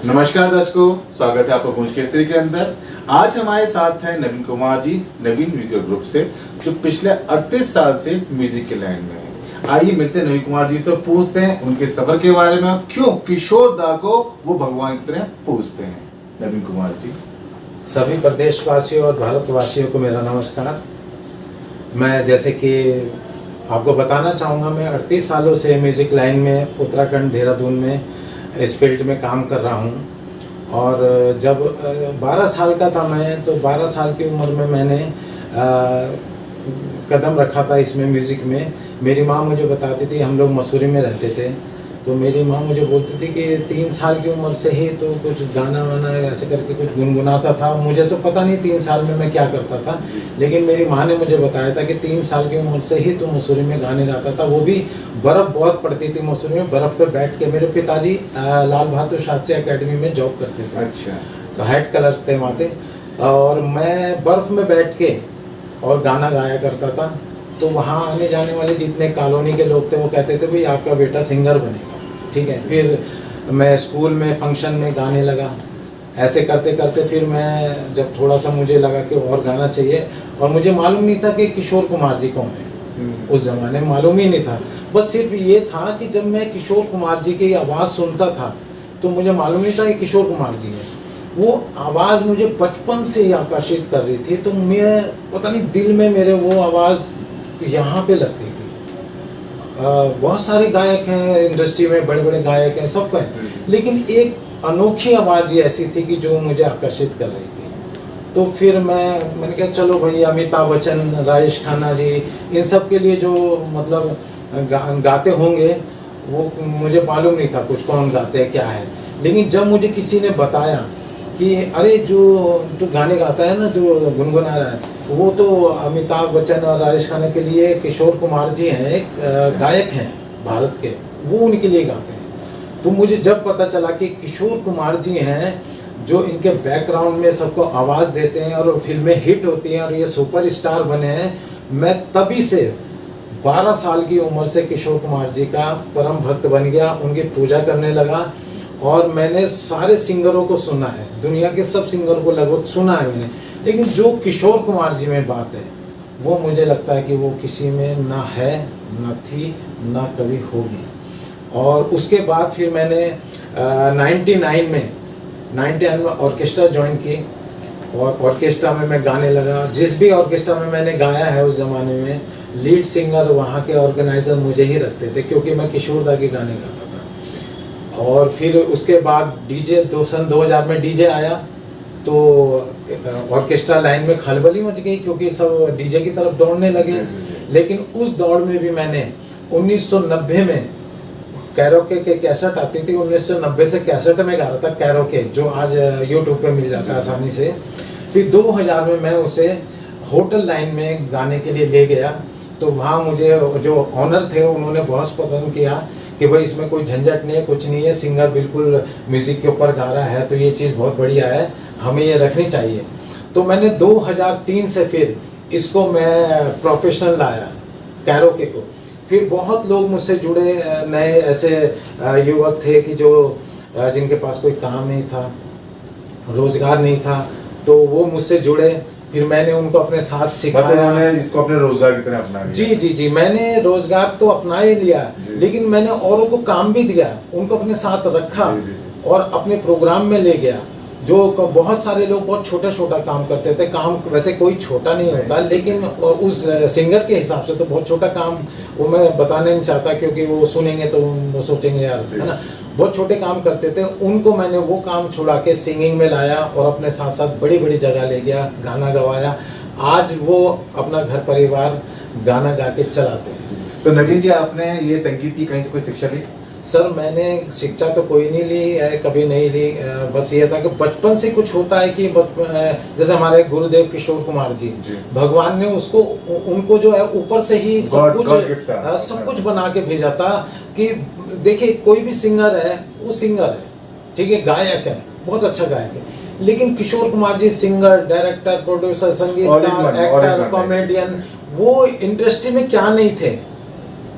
नमस्कार दर्शकों, स्वागत है आपका गूंज केसरी के अंदर। आज हमारे साथ हैं नवीन कुमार जी, नवीन म्यूजिक ग्रुप से, जो पिछले 38 साल से म्यूजिक के लाइन में है। आइए मिलते हैं नवीन कुमार जी से, पूछते हैं उनके सफर के बारे में, क्यों किशोर दा को वो भगवान की तरह पूछते हैं। नवीन कुमार जी। सभी प्रदेशवासियों और भारतवासियों को मेरा नमस्कार। मैं जैसे कि आपको बताना चाहूँगा, मैं 38 सालों से म्यूज़िक लाइन में उत्तराखंड देहरादून में इस फील्ड में काम कर रहा हूँ। और जब 12 साल का था मैं, तो 12 साल की उम्र में मैंने कदम रखा था इसमें म्यूज़िक में। मेरी माँ मुझे बताती थी, हम लोग मसूरी में रहते थे, तो मेरी माँ मुझे बोलती थी कि 3 साल की उम्र से ही तो कुछ गाना वाना ऐसे करके कुछ गुनगुनाता था। मुझे तो पता नहीं 3 साल में मैं क्या करता था, लेकिन मेरी माँ ने मुझे बताया था कि 3 साल की उम्र से ही तो मसूरी में गाने गाता था। वो भी बर्फ़ बहुत पड़ती थी मसूरी में, बर्फ़ पे बैठ के। मेरे पिताजी लाल बहादुर शास्त्री अकेडमी में जॉब करते थे। अच्छा। तो हेड क्लर्क थे वहाँ पे, और मैं बर्फ़ में बैठ के और गाना गाया करता था। तो वहाँ आने जाने वाले जितने कॉलोनी के लोग थे वो कहते थे भाई आपका बेटा सिंगर बनेगा, ठीक है। फिर मैं स्कूल में फंक्शन में गाने लगा। ऐसे करते करते फिर मैं जब थोड़ा सा मुझे लगा कि और गाना चाहिए, और मुझे मालूम नहीं था कि किशोर कुमार जी कौन है। उस ज़माने में मालूम ही नहीं था। बस सिर्फ ये था कि जब मैं किशोर कुमार जी की आवाज़ सुनता था तो मुझे मालूम नहीं था कि किशोर कुमार जी है। वो आवाज़ मुझे बचपन से ही आकर्षित कर रही थी। तो मैं पता नहीं दिल में मेरे वो आवाज़ यहाँ पे लगती थी। बहुत सारे गायक हैं इंडस्ट्री में, बड़े बड़े गायक हैं, सबका है, लेकिन एक अनोखी आवाज़ ये ऐसी थी कि जो मुझे आकर्षित कर रही थी। तो फिर मैंने कहा चलो भाई, अमिताभ बच्चन, राजेश खन्ना जी, इन सब के लिए जो मतलब गाते होंगे, वो मुझे मालूम नहीं था कुछ कौन गाते हैं क्या है। लेकिन जब मुझे किसी ने बताया कि अरे जो तू गाने गाता है ना, जो गुनगुना रहा है, वो तो अमिताभ बच्चन और राजेश खन्ना के लिए किशोर कुमार जी हैं, एक गायक हैं भारत के, वो उनके लिए गाते हैं। तो मुझे जब पता चला कि किशोर कुमार जी हैं जो इनके बैकग्राउंड में सबको आवाज़ देते हैं और फिल्में हिट होती हैं और ये सुपरस्टार बने हैं, मैं तभी से 12 साल की उम्र से किशोर कुमार जी का परम भक्त बन गया, उनकी पूजा करने लगा। और मैंने सारे सिंगरों को सुना है, दुनिया के सब सिंगर को लगभग सुना है मैंने, लेकिन जो किशोर कुमार जी में बात है वो मुझे लगता है कि वो किसी में ना है, ना थी, ना कभी होगी। और उसके बाद फिर मैंने 99 में ऑर्केस्ट्रा ज्वाइन की, और ऑर्केस्ट्रा में मैं गाने लगा। जिस भी ऑर्केस्ट्रा में मैंने गाया है उस ज़माने में लीड सिंगर वहाँ के ऑर्गेनाइज़र मुझे ही रखते थे, क्योंकि मैं किशोर दा के गाने गाता था। और फिर उसके बाद डीजे, सन 2000 में डीजे आया, तो ऑर्केस्ट्रा लाइन में खलबली मच गई, क्योंकि सब डीजे की तरफ दौड़ने लगे। लेकिन उस दौड़ में भी मैंने 1990 में कैरोके के कैसेट आती थी, 1990 से कैसेट में गा रहा था कैरोके, जो आज यूट्यूब पे मिल जाता है आसानी से। फिर 2000 में मैं उसे होटल लाइन में गाने के लिए ले गया। तो वहाँ मुझे जो ऑनर थे उन्होंने बहुत पसंद किया कि भाई इसमें कोई झंझट नहीं है, कुछ नहीं है, सिंगर बिल्कुल म्यूज़िक के ऊपर गा रहा है, तो ये चीज़ बहुत बढ़िया है, हमें ये रखनी चाहिए। तो मैंने 2003 से फिर इसको मैं प्रोफेशनल लाया कैरोके को। फिर बहुत लोग मुझसे जुड़े, नए ऐसे युवक थे कि जो जिनके पास कोई काम नहीं था, रोज़गार नहीं था, तो वो मुझसे जुड़े। फिर मैंने उनको अपने साथ सिखाया। मैंने इसको अपने रोजगार की तरह अपना लिया। जी, मैंने रोजगार तो अपना ही लिया, लेकिन मैंने औरों को काम भी दिया, उनको अपने साथ रखा और अपने प्रोग्राम में ले गया। जो बहुत सारे लोग बहुत छोटा काम करते थे, काम वैसे कोई छोटा नहीं होता, लेकिन उस सिंगर के हिसाब से तो बहुत छोटा काम, वो मैं बताने नहीं चाहता क्योंकि वो सुनेंगे तो वो सोचेंगे यार, है ना, बहुत छोटे काम करते थे। उनको मैंने वो काम छुड़ा के सिंगिंग में लाया और अपने साथ साथ बड़ी बड़ी जगह ले गया, गाना गवाया। आज वो अपना घर परिवार गाना गा के चलाते हैं। तो नवीन जी, आपने ये संगीत की कहीं से कोई शिक्षा ली? सर, मैंने शिक्षा तो कोई नहीं ली है, कभी नहीं ली। बस ये था कि बचपन से कुछ होता है कि जैसे हमारे गुरुदेव किशोर कुमार जी, भगवान ने उसको उनको जो है ऊपर से ही सब कुछ बना के भेजा था कि देखिए कोई भी सिंगर है वो सिंगर है, ठीक है, गायक है, बहुत अच्छा गायक है, लेकिन Kishore Kumar ji singer, director, producer, संगीतकार, एक्टर, कॉमेडियन, वो इंडस्ट्री में क्या नहीं थे,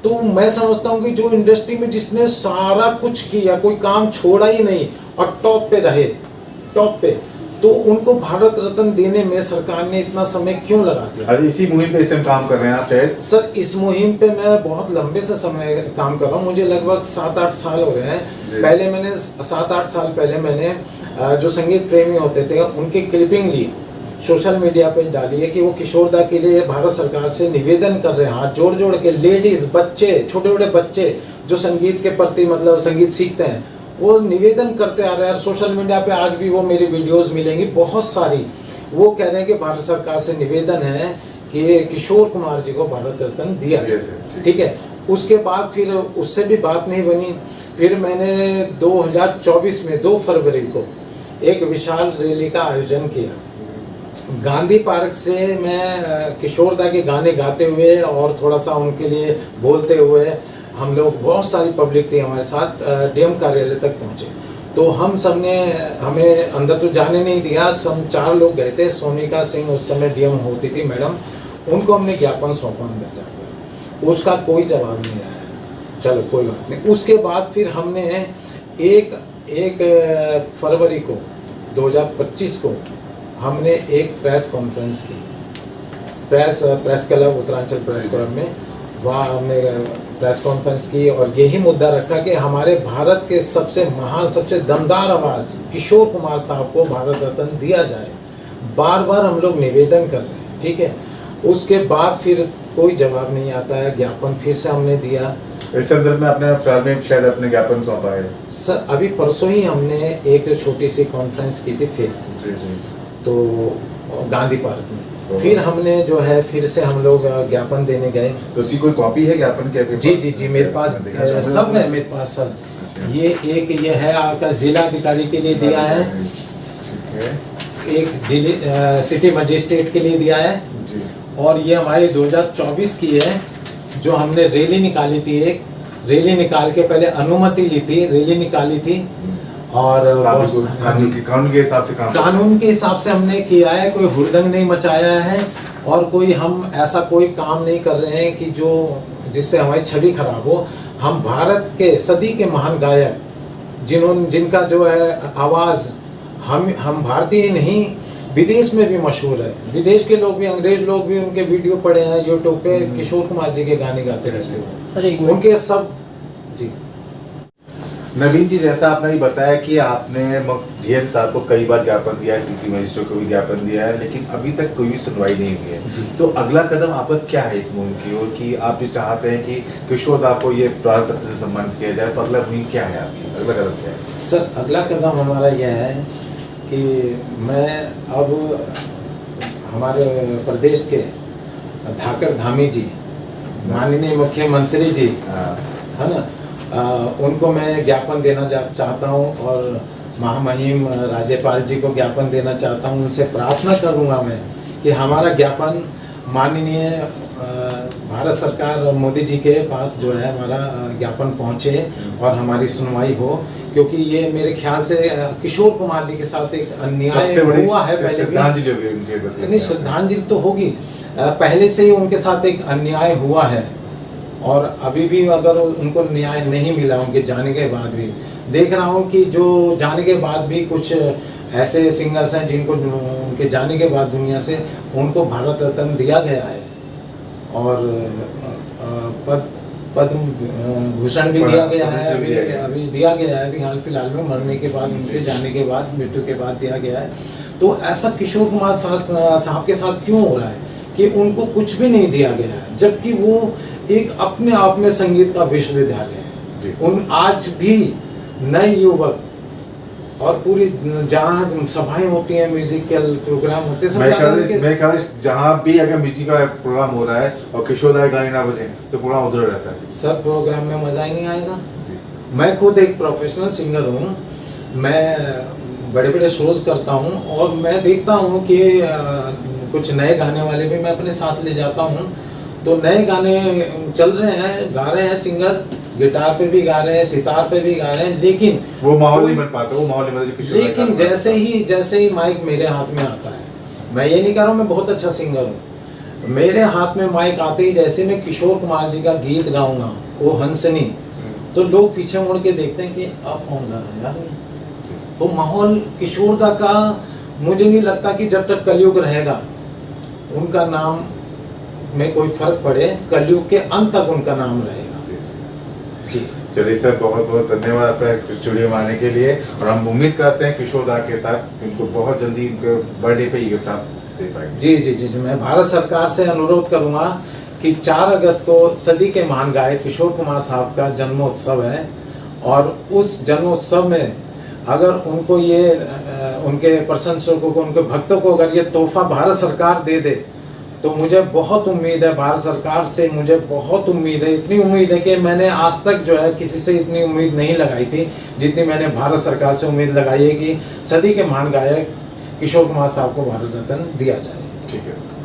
तो मैं समझता हूँ कि जो इंडस्ट्री में जिसने सारा कुछ किया, कोई काम छोड़ा ही नहीं और टॉप पे रहे, टॉप पे, तो उनको भारत रत्न देने में सरकार ने इतना समय क्यों लगा दिया? इसी मुहिम पे इस टाइम काम कर रहे हैं आप शायद? सर इस मुहिम पे मैं बहुत लंबे से समय काम कर रहा हूँ, मुझे लगभग 7-8 साल हो गए हैं। पहले मैंने 7-8 साल पहले मैंने जो संगीत प्रेमी होते थे उनकी क्लिपिंग ली, सोशल मीडिया पे डाली है कि वो किशोरदा के लिए भारत सरकार से निवेदन कर रहे हैं, हाथ जोड़ जोड़ के, लेडीज, बच्चे, छोटे छोटे बच्चे जो संगीत के प्रति मतलब संगीत सीखते हैं, वो निवेदन करते आ रहे हैं। सोशल मीडिया पे आज भी वो मेरी वीडियोस मिलेंगी बहुत सारी, वो कह रहे हैं कि भारत सरकार से निवेदन है कि किशोर कुमार जी को भारत रत्न दिया जाए। ठीक है, उसके बाद फिर उससे भी बात नहीं बनी। फिर मैंने 2024 में 2 फरवरी को एक विशाल रैली का आयोजन किया गांधी पार्क से। मैं किशोरदा के गाने गाते हुए और थोड़ा सा उनके लिए बोलते हुए, हम लोग बहुत सारी पब्लिक थी हमारे साथ, डीएम कार्यालय तक पहुंचे। तो हम सब ने, हमें अंदर तो जाने नहीं दिया, हम 4 लोग गए थे। सोनिका सिंह उस समय डीएम होती थी मैडम, उनको हमने ज्ञापन सौंपा अंदर जाकर, उसका कोई जवाब नहीं आया। चलो कोई बात नहीं। उसके बाद फिर हमने एक फरवरी को 2025 को हमने एक प्रेस कॉन्फ्रेंस की, press club, Uttaranchal press club में, वहाँ हमने प्रेस कॉन्फ्रेंस की और यही मुद्दा रखा कि हमारे भारत के सबसे महान, सबसे दमदार आवाज़ किशोर कुमार साहब को भारत रत्न दिया जाए। बार बार हम लोग निवेदन कर रहे हैं, ठीक है। उसके बाद फिर कोई जवाब नहीं आता है। ज्ञापन फिर से हमने दिया। इस संदर्भ में आपने फिलहाल में शायद अपने ज्ञापन सौंपा है? सर अभी परसों ही हमने एक छोटी सी कॉन्फ्रेंस की थी फिर, तो गांधी पार्क में। फिर हमने जो है फिर से हम लोग ज्ञापन देने गए। तो उसकी कोई कॉपी है ज्ञापन के? जी मेरे पास सब है, मेरे पास सब। ये है आपका जिला अधिकारी के लिए दिया है, एक सिटी मजिस्ट्रेट के लिए दिया है, और ये हमारे 2024 की है जो हमने रैली निकाली थी। एक रैली निकाल के पहले अनुमति ली थी, रैली निकाली थी, और कानून के हिसाब से कानून के हिसाब से हमने किया है। कोई हुड़दंग नहीं मचाया है और कोई हम ऐसा कोई काम नहीं कर रहे हैं कि जो जिससे हमारी छवि खराब हो। हम भारत के सदी के महान गायक जिनका जो है आवाज़, हम भारतीय नहीं विदेश में भी मशहूर है, विदेश के लोग भी, अंग्रेज लोग भी उनके वीडियो पड़े हैं यूट्यूब पे, किशोर कुमार जी के गाने गाते रहते हो सर, उनके सब। जी नवीन जी, जैसा आपने बताया कि आपने डीएम साहब को कई बार ज्ञापन दिया है, सिटी मजिस्ट्रेट को भी ज्ञापन दिया है, लेकिन अभी तक कोई सुनवाई नहीं हुई है। तो अगला कदम आपका क्या है इस मुहिम की ओर, कि आप जो चाहते हैं कि किशोरदा को ये भारत रत्न से सम्मानित किया जाए, तो अगला मुहिम क्या है आपकी, अगला कदम क्या है? सर अगला कदम हमारा यह है कि मैं अब हमारे प्रदेश के धाकड़ धामी जी, माननीय मुख्यमंत्री जी, है ना, उनको मैं ज्ञापन देना चाहता हूँ, और महामहिम राज्यपाल जी को ज्ञापन देना चाहता हूँ। उनसे प्रार्थना करूँगा मैं कि हमारा ज्ञापन माननीय भारत सरकार मोदी जी के पास जो है हमारा ज्ञापन पहुँचे और हमारी सुनवाई हो, क्योंकि ये मेरे ख्याल से किशोर कुमार जी के साथ एक अन्याय हुआ है। पहले भी नहीं, श्रद्धांजलि तो होगी, पहले से ही उनके साथ एक अन्याय हुआ है, और अभी भी अगर उनको न्याय नहीं मिला, उनके जाने के बाद भी देख रहा हूँ कि जो जाने के बाद भी कुछ ऐसे सिंगर्स हैं जिनको उनके जाने के बाद दुनिया से उनको भारत रत्न दिया गया है, और पद्म भूषण भी दिया गया है, अभी दिया गया है, अभी हाल फिलहाल में मरने के बाद, उनके जाने के बाद, मृत्यु के बाद दिया गया है। तो ऐसा किशोर कुमार साहब के साथ क्यों हो रहा है कि उनको कुछ भी नहीं दिया गया है, जबकि वो एक अपने आप में संगीत का विश्वविद्यालय है। उन आज भी नए युवक और पूरी जहाँ सभाएं होती हैं, म्यूजिकल प्रोग्राम होते हैं, मैं जहाँ भी अगर म्यूजिक का प्रोग्राम हो रहा है और किशोरदा गाने ना बजे तो प्रोग्राम उधर रहता है, सब प्रोग्राम में मजा ही नहीं आएगा। मैं खुद एक प्रोफेशनल सिंगर हूँ, मैं बड़े बड़े शोज करता हूँ, और मैं देखता हूँ कि कुछ नए गाने वाले भी मैं अपने साथ ले जाता हूँ। तो नए गाने चल रहे हैं, गा रहे हैं सिंगर, गिटार पे भी गा रहे हैं, सितार पे भी गा रहे हैं, लेकिन वो माहौल नहीं बन पाता, वो माहौल नहीं बनता। लेकिन जैसे ही माइक मेरे हाथ में आता है, मैं ये नहीं कह रहा हूँ मैं बहुत अच्छा सिंगर हूँ, मेरे हाथ में माइक आते ही जैसे मैं किशोर कुमार जी का गीत गाऊंगा, वो हंसनी, तो लोग पीछे मुड़ के देखते हैं कि अब कौन गा रहा है यार। तो माहौल किशोरदा का, मुझे नहीं लगता कि जब तक कलयुग रहेगा उनका नाम में कोई फर्क पड़े, कलयुग के अंत तक उनका नाम रहेगा। जी चलिए सर, बहुत बहुत धन्यवाद आपका स्टूडियो में आने के लिए, और हम उम्मीद करते हैं किशोरदा के साथ उनको बहुत जल्दी उनके बर्थडे पे गिफ्ट आप दे पाएंगे। जी जी जी जी मैं भारत सरकार से अनुरोध करूंगा कि 4 अगस्त को सदी के महान गायक किशोर कुमार साहब का जन्मोत्सव है, और उस जन्मोत्सव में अगर उनको ये उनके प्रशंसकों को, उनके भक्तों को अगर ये तोहफा भारत सरकार दे दे, तो मुझे बहुत उम्मीद है, भारत सरकार से मुझे बहुत उम्मीद है। इतनी उम्मीद है कि मैंने आज तक जो है किसी से इतनी उम्मीद नहीं लगाई थी जितनी मैंने भारत सरकार से उम्मीद लगाई है कि सदी के महान गायक किशोर कुमार साहब को भारत रत्न दिया जाए। ठीक है सर।